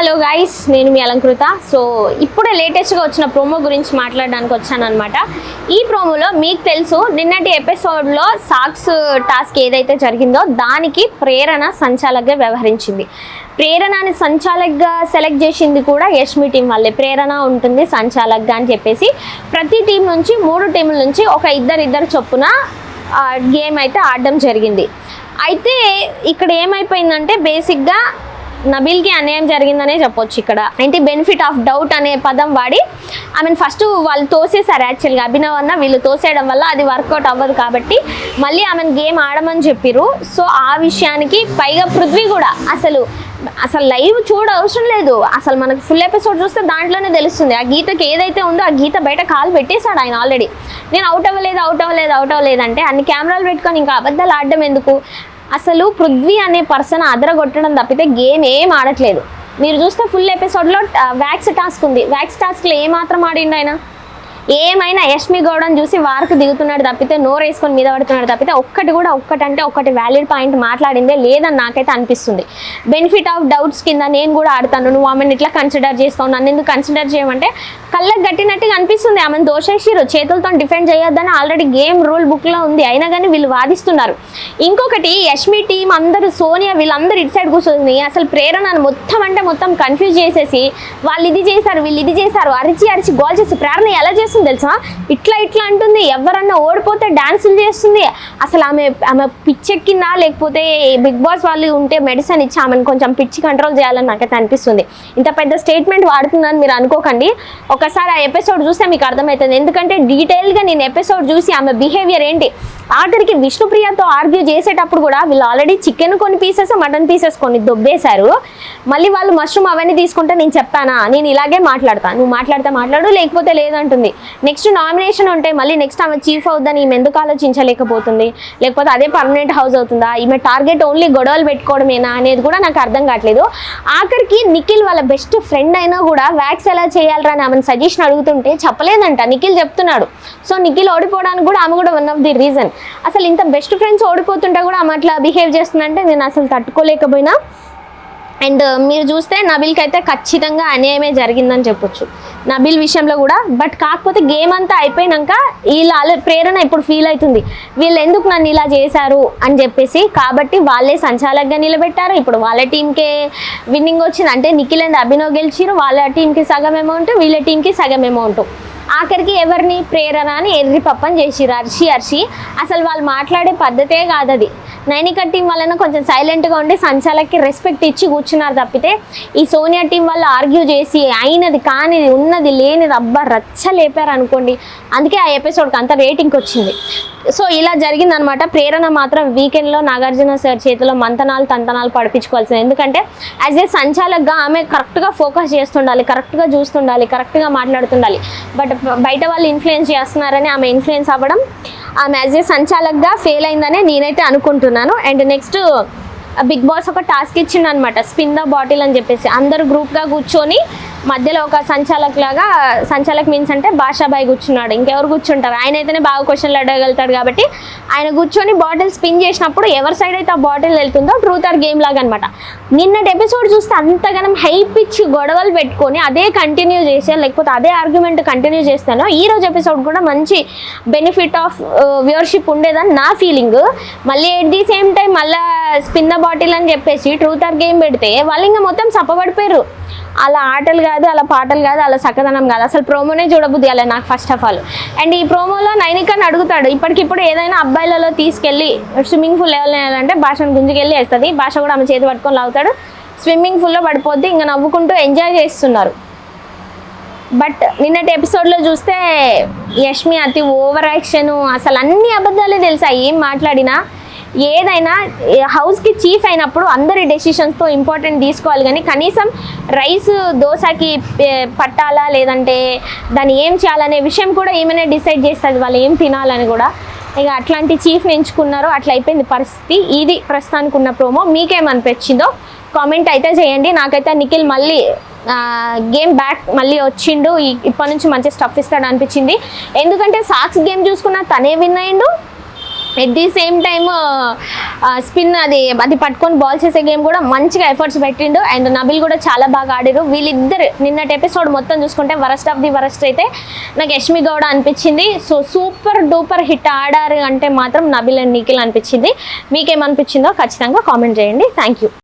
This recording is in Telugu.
హలో గైస్, నేను మీ అలంకృత. సో ఇప్పుడే లేటెస్ట్గా వచ్చిన ప్రోమో గురించి మాట్లాడడానికి వచ్చాను అనమాట. ఈ ప్రోమోలో మీకు తెలుసు, నిన్నటి ఎపిసోడ్లో సాక్స్ టాస్క్ ఏదైతే జరిగిందో దానికి ప్రేరణ సంచాలకుగా వ్యవహరించింది. ప్రేరణని సంచాలకుగా సెలెక్ట్ చేసింది కూడా యష్మి టీం వాళ్ళే. ప్రేరణ ఉంటుంది సంచాలకుగా అని చెప్పేసి ప్రతి టీం నుంచి 3 టీముల నుంచి ఒక ఇద్దరు చొప్పున గేమ్ అయితే ఆడడం జరిగింది. అయితే ఇక్కడ ఏమైపోయిందంటే బేసిక్గా నబీల్కి అన్యాయం జరిగిందనే చెప్పొచ్చు. ఇక్కడ అంటే బెనిఫిట్ ఆఫ్ డౌట్ అనే పదం వాడి ఫస్ట్ వాళ్ళు తోసేశారు. యాక్చువల్గా అభినవ్ అన్న వీళ్ళు తోసేయడం వల్ల అది వర్కౌట్ అవ్వదు కాబట్టి మళ్ళీ గేమ్ ఆడమని చెప్పిర్రు. సో ఆ విషయానికి పైగా పృథ్వీ కూడా అసలు లైవ్ చూడ అవసరం లేదు, అసలు మనకు ఫుల్ ఎపిసోడ్ చూస్తే దాంట్లోనే తెలుస్తుంది. ఆ గీతకి ఏదైతే ఉందో ఆ గీత బయట కాలు పెట్టేశాడు ఆయన ఆల్రెడీ. నేను అవుట్ అవ్వలేదు అంటే అన్ని కెమెరాలు పెట్టుకొని ఇంకా అబద్ధాలు ఆడడం ఎందుకు? అసలు పృథ్వీ అనే పర్సన్ అదరగొట్టడం తప్పితే గేమ్ ఏం ఆడట్లేదు. మీరు చూస్తే ఫుల్ ఎపిసోడ్లో వ్యాక్స్ టాస్క్ ఉంది. వ్యాక్స్ టాస్క్లో ఏమాత్రం ఆడిండు ఆయన? ఏమైనా యష్మి గౌడని చూసి వారికి దిగుతున్నాడు తప్పితే, నోరు వేసుకొని మీద పడుతున్నాడు తప్పితే ఒక్కటి వ్యాలిడ్ పాయింట్ మాట్లాడిందే లేదని నాకైతే అనిపిస్తుంది. బెనిఫిట్ ఆఫ్ డౌట్స్ కింద నేను కూడా ఆడతాను, నువ్వు ఆమెను ఇట్లా కన్సిడర్ చేస్తావు, నన్ను ఎందుకు కన్సిడర్ చేయమంటే కళ్ళకు గట్టినట్టుగా అనిపిస్తుంది. ఆమెను దోషేసిరు, చేతులతో డిఫెండ్ చేయొద్దని ఆల్రెడీ గేమ్ రూల్ బుక్లో ఉంది. అయినా కానీ వీళ్ళు వాదిస్తున్నారు. ఇంకొకటి యష్మి టీం అందరూ, సోనియా వీళ్ళందరూ ఇటు సైడ్ కూర్చొని అసలు ప్రేరణను మొత్తం కన్ఫ్యూజ్ చేసేసి వాళ్ళు ఇది చేశారు వీళ్ళు ఇది చేశారు అరిచి గోల్ చేసి ప్రేరణ ఎలా చేస్తుంది తెలుసా? ఇట్లా అంటుంది. ఎవరన్నా ఓడిపోతే డాన్సులు చేస్తుంది. అసలు ఆమె పిచ్చెక్కిందా లేకపోతే బిగ్ బాస్ వాళ్ళు ఉంటే మెడిసిన్ ఇచ్చి ఆమెను కొంచెం పిచ్చి కంట్రోల్ చేయాలని నాకైతే అనిపిస్తుంది. ఇంత పెద్ద స్టేట్మెంట్ వాడుతుందని మీరు అనుకోకండి. ఒకసారి ఆ ఎపిసోడ్ చూస్తే మీకు అర్థమవుతుంది. ఎందుకంటే డీటెయిల్గా నేను ఎపిసోడ్ చూసి ఆమె బిహేవియర్ ఏంటి, ఆఖరికి విష్ణుప్రియతో ఆర్గ్యూ చేసేటప్పుడు కూడా వీళ్ళు ఆల్రెడీ చికెన్ కొన్ని పీసెస్ మటన్ పీసెస్ కొన్ని దొబ్బేశారు. మళ్ళీ వాళ్ళు మష్రూమ్ అవన్నీ తీసుకుంటే నేను చెప్పానా, నేను ఇలాగే మాట్లాడతాను, నువ్వు మాట్లాడితే మాట్లాడు లేకపోతే లేదంటుంది. నెక్స్ట్ నామినేషన్ ఉంటే మళ్ళీ నెక్స్ట్ ఆమె చీఫ్ అవుద్దని ఈమె ఎందుకు ఆలోచించలేకపోతుంది? లేకపోతే అదే పర్మనెంట్ హౌస్ అవుతుందా? ఈమె టార్గెట్ ఓన్లీ గొడవలు పెట్టుకోవడమేనా అనేది కూడా నాకు అర్థం కావట్లేదు. ఆఖరికి నిఖిల్ వాళ్ళ బెస్ట్ ఫ్రెండ్ అయినా కూడా వ్యాక్స్ ఎలా చేయాలరా అని ఆమెను సజెషన్ అడుగుతుంటే చెప్పలేదంట. నిఖిల్ చెప్తున్నాడు. సో నిఖిల్ ఓడిపోవడానికి కూడా ఆమె కూడా వన్ ఆఫ్ ది రీజన్. అసలు ఇంత బెస్ట్ ఫ్రెండ్స్ ఓడిపోతుంటే కూడా ఆమె అట్లా బిహేవ్ చేస్తుందంటే నేను అసలు తట్టుకోలేకపోయినా. అండ్ మీరు చూస్తే నబీల్కి అయితే ఖచ్చితంగా అన్యాయమే జరిగిందని చెప్పొచ్చు నబీల్ విషయంలో కూడా. బట్ కాకపోతే గేమ్ అంతా అయిపోయినాక వీళ్ళ ప్రేరణ ఇప్పుడు ఫీల్ అవుతుంది, వీళ్ళు ఎందుకు నన్ను ఇలా చేశారు అని చెప్పేసి. కాబట్టి వాళ్ళే సంచాలకుగా నిలబెట్టారు. ఇప్పుడు వాళ్ళ టీంకే విన్నింగ్ వచ్చింది. అంటే నిఖిల్ అండ్ అభినవ్ గెలిచిరు. వాళ్ళ టీంకి సగం అమౌంట్, వీళ్ళ టీంకి సగం అమౌంట్. ఆఖరికి ఎవరిని ప్రేరణ అని ఎర్రి పప్పని చేసిరు అరిచి. అసలు వాళ్ళు మాట్లాడే పద్ధతే కాదు అది. నైనిక టీం వలన కొంచెం సైలెంట్గా ఉండి సంచాలకి రెస్పెక్ట్ ఇచ్చి కూర్చున్నారు తప్పితే ఈ సోనియా టీం వాళ్ళు ఆర్గ్యూ చేసి అయినది కానిది ఉన్నది లేనిది అబ్బా రచ్చ లేపారు అనుకోండి. అందుకే ఆ ఎపిసోడ్కి అంత రేటింగ్ వచ్చింది. సో ఇలా జరిగిందనమాట. ప్రేరణ మాత్రం వీకెండ్లో నాగార్జున సార్ చేతిలో తంతనాలు పడిపించుకోవాల్సింది. ఎందుకంటే యాజ్ ఏ సంచాలకుగా ఆమె కరెక్ట్గా ఫోకస్ చేస్తుండాలి, కరెక్ట్గా చూస్తుండాలి, కరెక్ట్గా మాట్లాడుతుండాలి. బట్ బయట వాళ్ళు ఇన్ఫ్లుయెన్స్ చేస్తున్నారని ఆమె ఇన్ఫ్లుయెన్స్ అవ్వడం ఆమె యాజ్ ఏ సంచాలకుగా ఫెయిల్ అయిందనే నేనైతే అనుకుంటున్నాను. అండ్ నెక్స్ట్ బిగ్ బాస్ ఒక టాస్క్ ఇచ్చిండు అనమాట, స్పిన్ ద బాటిల్ అని చెప్పేసి. అందరూ గ్రూప్గా కూర్చొని మధ్యలో ఒక సంచాలక్ మీన్స్ అంటే భాషాబాయ్ కూర్చున్నాడు. ఇంకెవరు కూర్చుంటారు? ఆయన అయితేనే బాగా క్వశ్చన్లు అడగలుగుతాడు కాబట్టి ఆయన కూర్చొని బాటిల్ స్పిన్ చేసినప్పుడు ఎవరి సైడ్ అయితే ఆ బాటిల్ వెళ్తుందో ట్రూత్ ఆర్ గేమ్ లాగా అనమాట. నిన్నటి ఎపిసోడ్ చూస్తే అంతగానం హైప్ ఇచ్చి గొడవలు పెట్టుకొని అదే కంటిన్యూ చేసే లేకపోతే అదే ఆర్గ్యుమెంట్ కంటిన్యూ చేస్తానో ఈ రోజు ఎపిసోడ్ కూడా మంచి బెనిఫిట్ ఆఫ్ వ్యూవర్షిప్ ఉండేదని నా ఫీలింగ్. మళ్ళీ ఎట్ ది సేమ్ టైం మళ్ళీ స్పిన్ ద బాటిల్ అని చెప్పేసి ట్రూత్ ఆర్ గేమ్ పెడితే వాళ్ళు ఇంకా మొత్తం చప్పబడిపోయారు. అలా ఆటలు కాదు, అలా పాటలు కాదు, అలా చక్కదనం కాదు. అసలు ప్రోమోనే చూడబుద్ది అలా నాకు ఫస్ట్ ఆఫ్ ఆల్. అండ్ ఈ ప్రోమోలో నైనికని అడుగుతాడు, ఇప్పటికిప్పుడు ఏదైనా అబ్బాయిలలో తీసుకెళ్ళి స్విమ్మింగ్ పూల్ వెళ్ళాలంటే భాషను గుంజుకెళ్ళి వేస్తుంది. భాష కూడా ఆమె చేతి పట్టుకొని లాగుతాడు, స్విమ్మింగ్ పూల్లో పడిపోద్ది. ఇంకా నవ్వుకుంటూ ఎంజాయ్ చేస్తున్నారు. బట్ నిన్నటి ఎపిసోడ్లో చూస్తే యష్మి అతి ఓవర్ యాక్షన్, అసలు అన్ని అబద్ధాలే తెలుసా. ఏం మాట్లాడినా ఏదైనా హౌస్కి చీఫ్ అయినప్పుడు అందరి డెసిషన్స్తో ఇంపార్టెంట్ తీసుకోవాలి. కానీ కనీసం రైస్ దోశకి పట్టాలా లేదంటే దాన్ని ఏం చేయాలనే విషయం కూడా ఏమైనా డిసైడ్ చేస్తుంది, వాళ్ళు ఏం తినాలని కూడా. ఇక అట్లాంటి చీఫ్ని ఎంచుకున్నారో అట్లా అయిపోయింది పరిస్థితి. ఇది ప్రస్తుతానికి ఉన్న ప్రోమో. మీకేమనిపించిందో కామెంట్ అయితే చేయండి. నాకైతే నిఖిల్ మళ్ళీ గేమ్ బ్యాక్ మళ్ళీ వచ్చిండు, ఇప్పటి నుంచి మంచి స్టఫ్ ఇస్తాడు అనిపించింది. ఎందుకంటే సాక్స్ గేమ్ చూసుకున్నా తనే విన్ అయ్యిండు, at the same time spin అది పట్టుకొని బాల్ చేసే గేమ్ కూడా మంచిగా ఎఫర్ట్స్ పెట్టిండు. అండ్ నబిల్ కూడా చాలా బాగా ఆడిరు. వీళ్ళిద్దరు నిన్నటి ఎపిసోడ్ మొత్తం చూసుకుంటే వరస్ట్ ఆఫ్ ది వరస్ట్ అయితే నాకు యష్మి గౌడ అనిపించింది. సో సూపర్ డూపర్ హిట్ ఆడారు అంటే మాత్రం నబిల్ అండ్ నిఖిల్ అనిపించింది. మీకేమనిపించిందో ఖచ్చితంగా కామెంట్ చేయండి. Thank you.